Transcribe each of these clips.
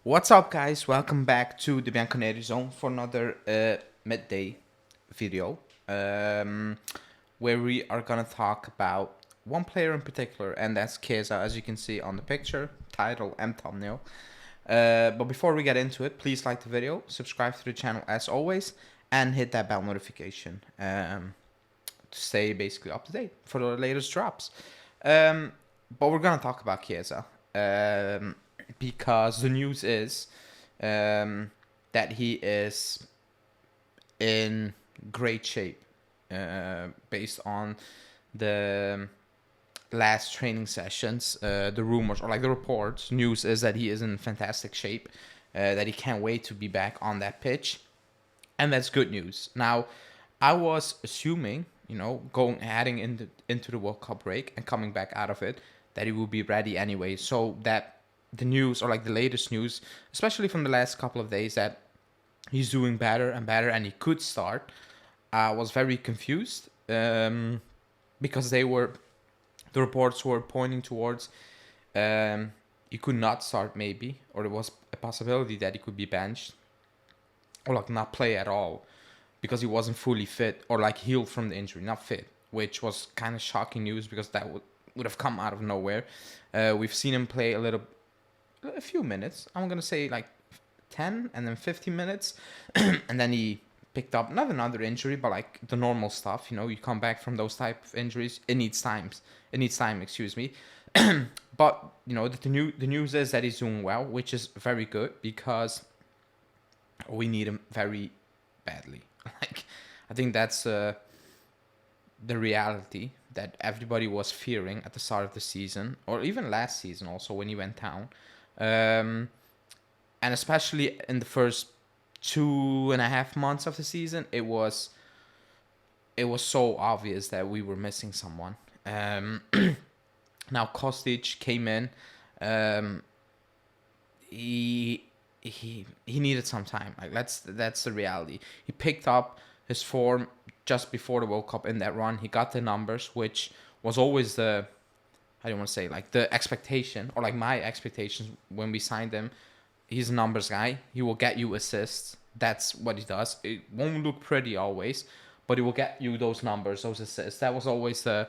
What's up, guys? Welcome back to the Bianconerizone for another midday video, where we are gonna talk about one player in particular, and that's Chiesa, as you can see on the picture, title, and thumbnail. But before we get into it, please like the video, subscribe to the channel as always, and hit that bell notification to stay basically up to date for the latest drops. But we're gonna talk about Chiesa. Because the news is that he is in great shape based on the last training sessions. The rumors or like the reports, news is that he is in fantastic shape, that he can't wait to be back on that pitch, and that's good news. Now, I was assuming, heading into the World Cup break and coming back out of it, that he would be ready anyway. So that the news or like the latest news, especially from the last couple of days, that he's doing better and better and he could start, I was very confused because the reports were pointing towards he could not start maybe, or there was a possibility that he could be benched or like not play at all because he wasn't fully fit or like healed from the injury, not fit, which was kind of shocking news because that would have come out of nowhere. We've seen him play a few minutes. I'm gonna say like 10 and then 15 minutes, and then he picked up not another injury, but like the normal stuff. You come back from those type of injuries. It needs time. It needs time. Excuse me. But the news is that he's doing well, which is very good because we need him very badly. Like, I think that's the reality that everybody was fearing at the start of the season, or even last season also when he went down. And especially in the first 2.5 months of the season, it was so obvious that we were missing someone. Now Kostic came in. He needed some time. Like that's the reality. He picked up his form just before the World Cup in that run. He got the numbers, which was always the, I don't want to say like the expectation or like my expectations when we signed him. He's a numbers guy. He will get you assists. That's what he does. It won't look pretty always, but he will get you those numbers, those assists. That was always the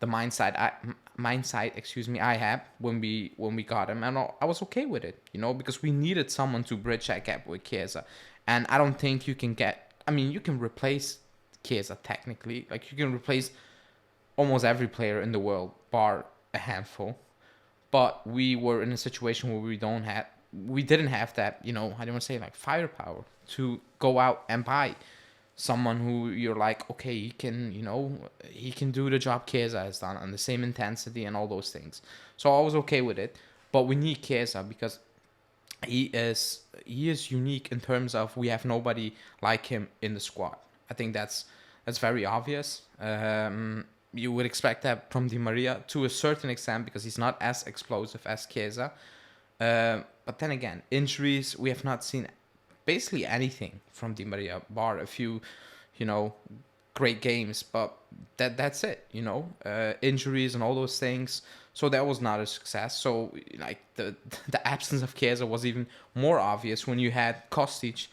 mindset, excuse me, I had when we got him, and I was okay with it, because we needed someone to bridge that gap with Chiesa, and I don't think you can get. I mean, you can replace Chiesa technically, like you can replace almost every player in the world, bar a handful. But we were in a situation where we didn't have that, I don't want to say like firepower to go out and buy someone who you're like, okay, he can do the job Chiesa has done on the same intensity and all those things. So I was okay with it, but we need Chiesa because he is unique in terms of we have nobody like him in the squad. I think that's very obvious. You would expect that from Di Maria to a certain extent because he's not as explosive as Chiesa. But then again, injuries, we have not seen basically anything from Di Maria, bar a few, great games, but that's it, injuries and all those things. So that was not a success. So like the absence of Chiesa was even more obvious when you had Kostic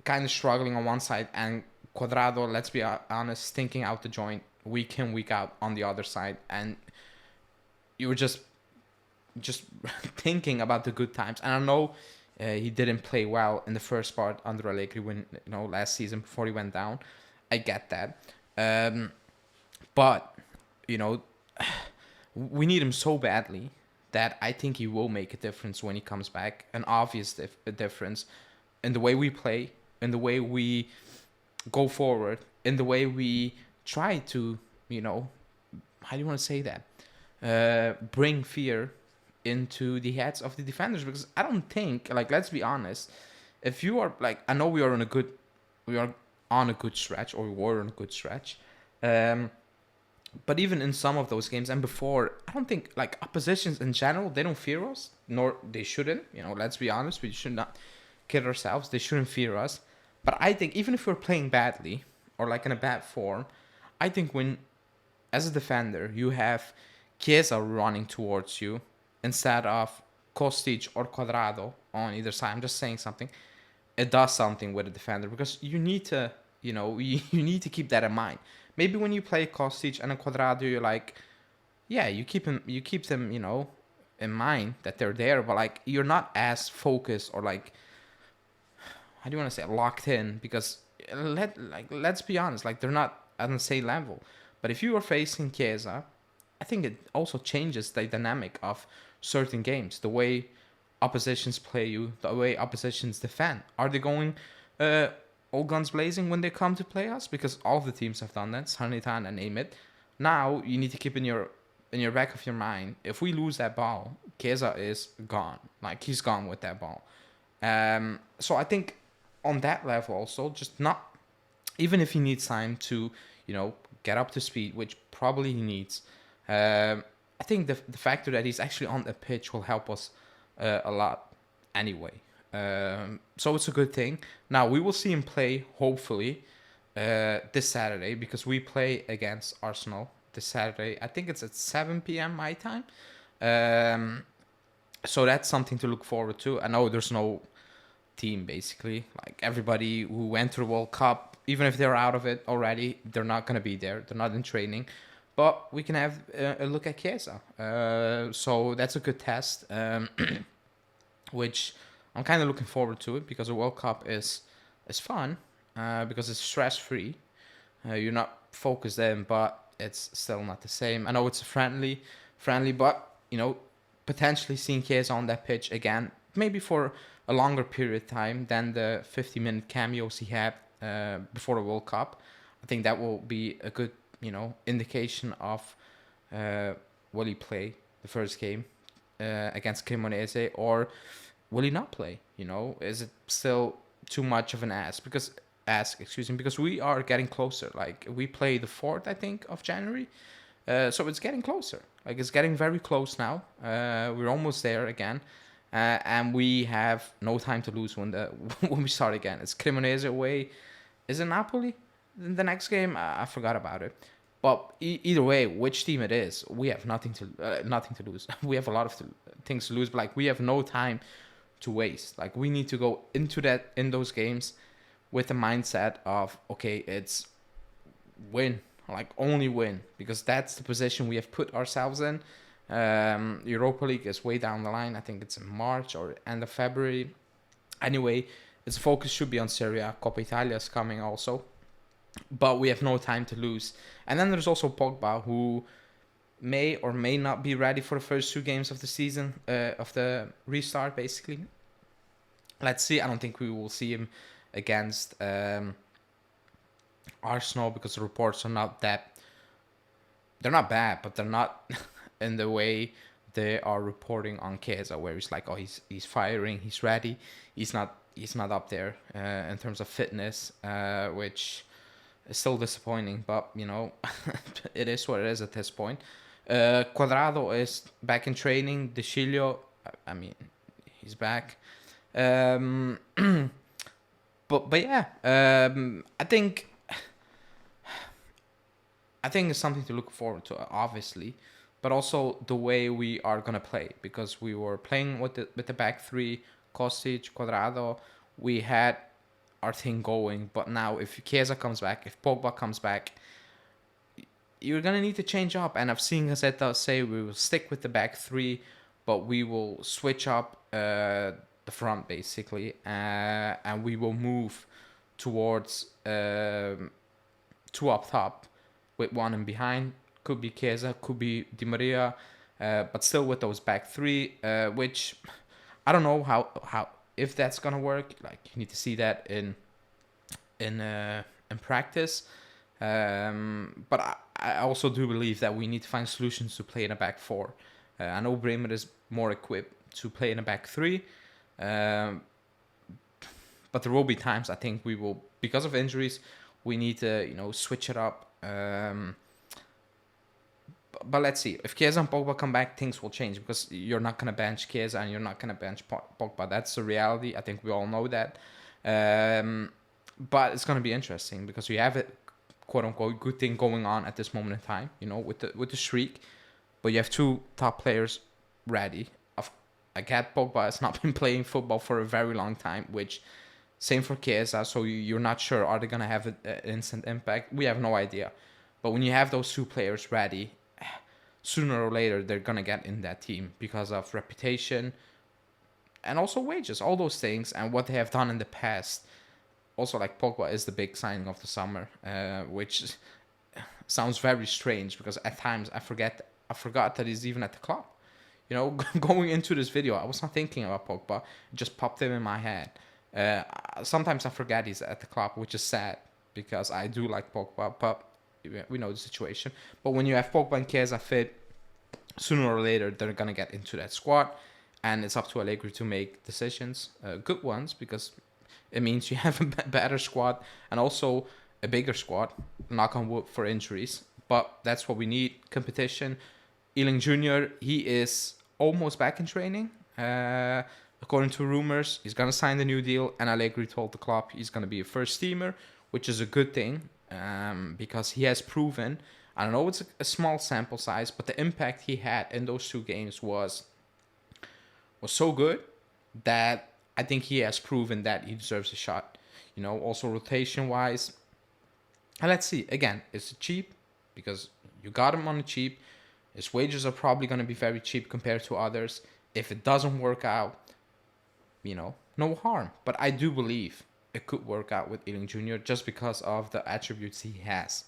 kind of struggling on one side and Cuadrado, let's be honest, stinking out the joint week in week out on the other side, and you were just thinking about the good times. And I know he didn't play well in the first part under Allegri when last season before he went down. I get that, but we need him so badly that I think he will make a difference when he comes back. An obvious difference in the way we play, in the way we go forward, in the way we try to, how do you want to say that? Bring fear into the heads of the defenders, because I don't think, like, let's be honest, if you are like, I know we are on a good stretch, or we were on a good stretch, but even in some of those games and before, I don't think like oppositions in general, they don't fear us, nor they shouldn't. Let's be honest, we should not kid ourselves. They shouldn't fear us. But I think even if we're playing badly or like in a bad form, I think when, as a defender, you have Chiesa running towards you instead of Kostic or Cuadrado on either side, I'm just saying something, it does something with a defender, because you need to, you need to keep that in mind. Maybe when you play Kostic and a Cuadrado, you're like, yeah, you keep them, in mind that they're there, but like you're not as focused, or like, how do you want to say it, locked in, because let's be honest, like they're not on the same level. But if you are facing Chiesa, I think it also changes the dynamic of certain games, the way oppositions play you, the way oppositions defend. Are they going uh, all guns blazing when they come to play us? Because all of the teams have done that, Salernitana and name it. Now you need to keep in your back of your mind, if we lose that ball, Chiesa is gone. Like he's gone with that ball. So I think on that level also, just not, even if he needs time to, get up to speed, which probably he needs. I think the factor that he's actually on the pitch will help us a lot anyway. So it's a good thing. Now we will see him play hopefully this Saturday, because we play against Arsenal this Saturday. I think it's at 7 p.m. my time. So that's something to look forward to. I know there's no team basically. Like everybody who went to the World Cup, even if they're out of it already, they're not going to be there. They're not in training. But we can have a look at Chiesa. So that's a good test, which I'm kind of looking forward to it, because the World Cup is fun, because it's stress-free. You're not focused in, but it's still not the same. I know it's a friendly, but, potentially seeing Chiesa on that pitch again, maybe for a longer period of time than the 50-minute cameos he had before the World Cup. I think that will be a good, indication of will he play the first game against Cremonese, or will he not play? Is it still too much of an ask? Because we are getting closer. Like we play the 4th, I think, of January. So it's getting closer. Like it's getting very close now. We're almost there again. And we have no time to lose when when we start again. It's Cremonese away. Is it Napoli? The next game, I forgot about it. But either way, which team it is, we have nothing to lose. We have a lot of things to lose, but like we have no time to waste. Like we need to go in those games with the mindset of, okay, it's win, like only win, because that's the position we have put ourselves in. Europa League is way down the line. I think it's in March or end of February. Anyway, its focus should be on Serie A. Coppa Italia is coming also, but we have no time to lose. And then there's also Pogba, who may or may not be ready for the first 2 games of the season, of the restart, basically. Let's see. I don't think we will see him against Arsenal, because the reports are not that... They're not bad, but they're not in the way they are reporting on Chiesa, where he's like, oh, he's firing, he's ready. He's not up there in terms of fitness, which is still disappointing, but it is what it is at this point. Cuadrado is back in training. De Sciglio, I mean, he's back. But yeah, I think it's something to look forward to, obviously, but also the way we are gonna play, because we were playing with the back 3, Kostic, Cuadrado. We had our thing going, but now if Chiesa comes back, if Pogba comes back, you're gonna need to change up. And I've seen Gazzetta say we will stick with the back 3, but we will switch up the front basically, and we will move towards 2 up top with 1 in behind. Could be Chiesa, could be Di Maria, but still with those back 3, which I don't know how if that's gonna work. Like you need to see that in practice. But I also do believe that we need to find solutions to play in a back 4. I know Bremer is more equipped to play in a back 3, but there will be times I think we will, because of injuries, we need to switch it up. But let's see. If Chiesa and Pogba come back, things will change, because you're not going to bench Chiesa and you're not going to bench Pogba. That's the reality. I think we all know that. But it's going to be interesting, because we have a quote-unquote good thing going on at this moment in time, with the streak. But you have 2 top players ready. I get Pogba has not been playing football for a very long time, which same for Chiesa. So you're not sure, are they going to have an instant impact? We have no idea. But when you have those two players ready, sooner or later they're going to get in that team because of reputation and also wages, all those things, and what they have done in the past. Also, like, Pogba is the big signing of the summer, which sounds very strange because at times I forgot that he's even at the club. You know, going into this video, I was not thinking about Pogba. It just popped in my head. Sometimes I forget he's at the club, which is sad because I do like Pogba, but we know the situation. But when you have Pogba and Chiesa fit, sooner or later they're gonna get into that squad, and it's up to Allegri to make decisions, good ones, because it means you have a better squad and also a bigger squad. Knock on wood for injuries, but that's what we need. Competition. Ealing Jr., he is almost back in training. According to rumors, he's going to sign the new deal, and Allegri told the club he's going to be a first teamer, which is a good thing, because he has proven, I don't know, it's a small sample size, but the impact he had in those 2 games was so good that I think he has proven that he deserves a shot. You know, also rotation-wise. And let's see, again, is it cheap? Because you got him on the cheap. His wages are probably going to be very cheap compared to others. If it doesn't work out, you know, no harm. But I do believe it could work out with Ealing Jr. just because of the attributes he has,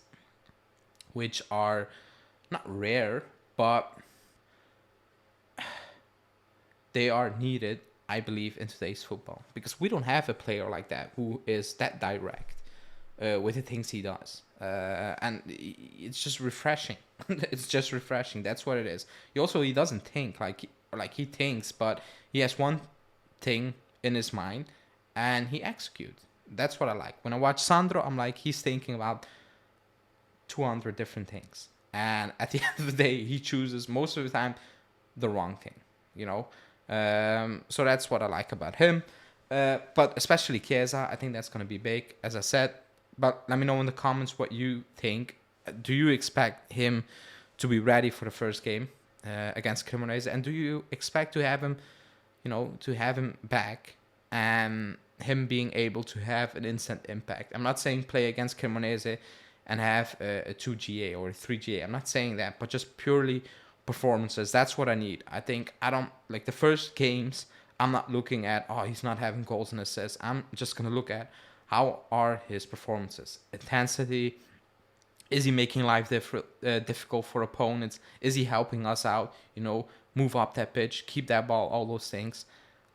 which are not rare, but they are needed, I believe, in today's football. Because we don't have a player like that who is that direct with the things he does. And it's just refreshing. It's just refreshing. That's what it is. He doesn't think like he thinks, but he has one thing in his mind and he executes. That's what I like. When I watch Sandro, I'm like, he's thinking about 200 different things, and at the end of the day, he chooses most of the time the wrong thing. You know, so that's what I like about him. But especially Chiesa, I think that's gonna be big, as I said. But let me know in the comments what you think. Do you expect him to be ready for the first game against Cremonese? And do you expect to have him, to have him back and him being able to have an instant impact? I'm not saying play against Cremonese and have a 2GA or a 3GA. I'm not saying that, but just purely performances. That's what I need. I think I don't like the first games. I'm not looking at, he's not having goals and assists. I'm just going to look at how are his performances, intensity. Is he making life difficult for opponents? Is he helping us out? Move up that pitch, keep that ball, all those things.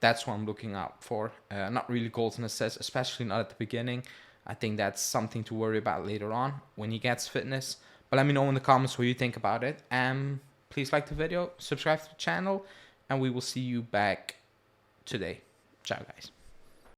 That's what I'm looking out for. Not really goals and assists, especially not at the beginning. I think that's something to worry about later on when he gets fitness. But let me know in the comments what you think about it. And please like the video, subscribe to the channel, and we will see you back today. Ciao, guys.